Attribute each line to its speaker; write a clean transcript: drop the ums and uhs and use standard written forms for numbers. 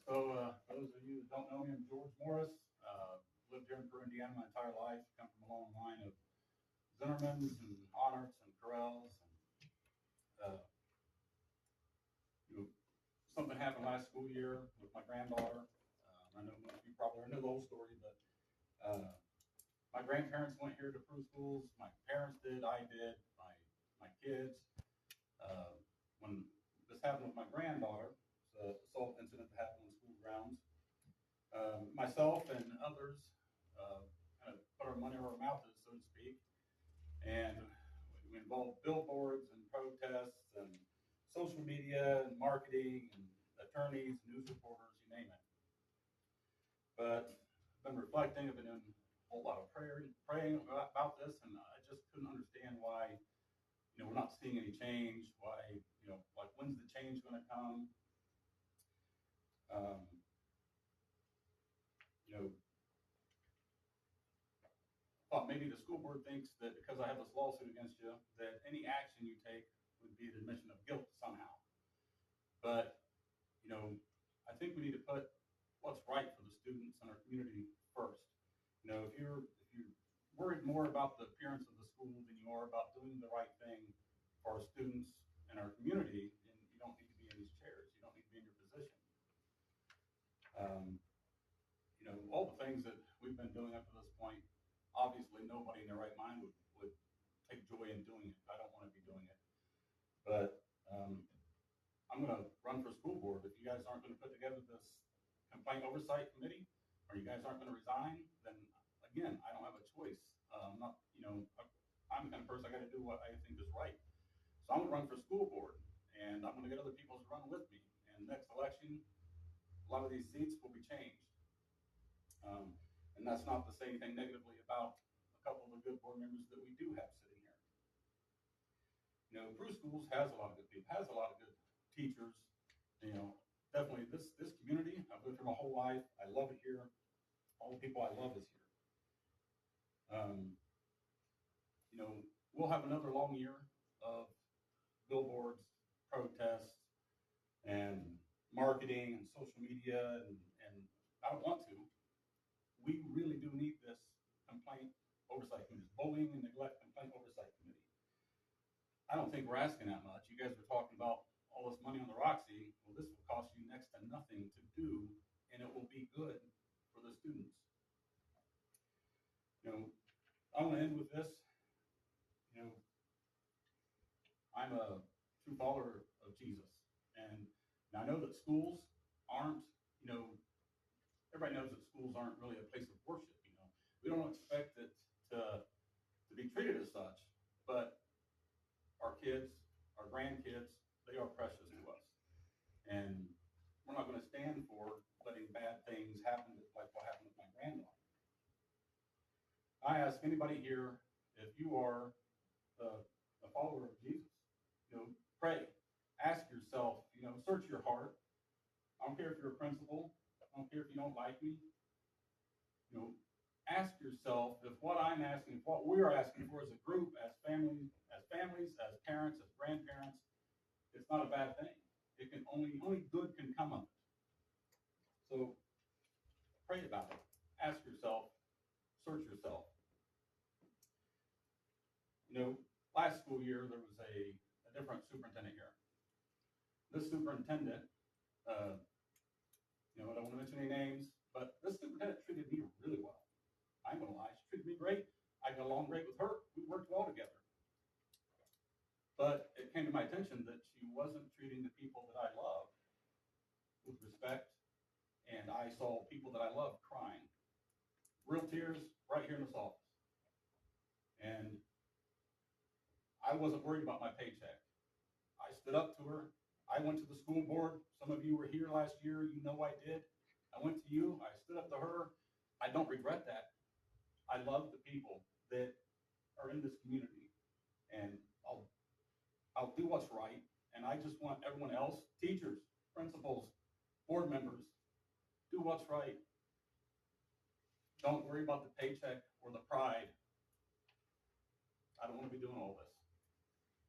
Speaker 1: For those of you that don't know me, I'm George Morris. Lived here in Peru, Indiana my entire life. Come from a long line of Zimmermans and Honorts and Corrells. And, something happened last school year with my granddaughter. I know most of you probably know the whole story, but my grandparents went here to Peru Schools. My parents did. I did. My kids. When this happened with my granddaughter, the assault incident that happened on school grounds, myself and others kind of put our money where our mouth is, so to speak, and we involved billboards and protests and social media and marketing and attorneys, news reporters, you name it. But I've been reflecting, I've been doing a whole lot of praying about this, and I just couldn't understand why, we're not seeing any change, why, like when's the change going to come? Thought maybe the school board thinks that because I have this lawsuit against you, that any action you take would be an admission of guilt somehow. But, I think we need to put what's right for the students in our community first. If you're worried more about the appearance of the school than you are about doing the right thing for our students and our community, then you don't need to be in these chairs. You don't need to be in your position. All the things that we've been doing up to this point, obviously nobody in their right mind would take joy in doing it. I don't want to be doing it. But I'm going to run for school board. If you guys aren't going to put together this complaint oversight committee, or you guys aren't going to resign, then again, I don't have a choice. I'm the kind of person, I got to do what I think is right. So I'm going to run for school board, and I'm going to get other people to run with me. And next election, a lot of these seats will be changed. And that's not to say anything negatively about a couple of the good board members that we do have sitting here. Peru Schools has a lot of good people, has a lot of good teachers. Definitely this community, I've lived here my whole life. I love it here. All the people I love is here. We'll have another long year of billboards, protests, and marketing and social media, and I don't want to. We really do need this complaint oversight committee, bullying and neglect complaint oversight committee. I don't think we're asking that much. You guys are talking about all this money on the Roxy. Well, this will cost you next to nothing to do, and it will be good for the students. I want to end with this. I'm a true follower of Jesus, and I know that schools aren't, everybody knows that schools aren't really a place of worship. We don't expect it to be treated as such, but our kids, our grandkids, they are precious to us, and we're not going to stand for letting bad things happen like what happened with my granddaughter. I ask anybody here, if you are a follower of Jesus, pray, ask yourself, search your heart. I don't care if you're a principal. I don't care if you don't like me. Ask yourself if what I'm asking, if what we're asking for as a group, as families, as parents, as grandparents, it's not a bad thing. It can only good can come of it. So pray about it. Ask yourself, search yourself. Last school year there was a different superintendent here. This superintendent, I don't want to mention any names, but this superintendent treated me really well. I ain't gonna lie, she treated me great. I got along great with her. We worked well together. But it came to my attention that she wasn't treating the people that I love with respect, and I saw people that I love crying. Real tears right here in this office. And I wasn't worried about my paycheck. I stood up to her. I went to the school board. Some of you were here last year. You know I did. I went to you. I stood up to her. I don't regret that. I love the people that are in this community, and I'll do what's right. And I just want everyone else, teachers, principals, board members, do what's right. Don't worry about the paycheck or the pride. I don't want to be doing all this.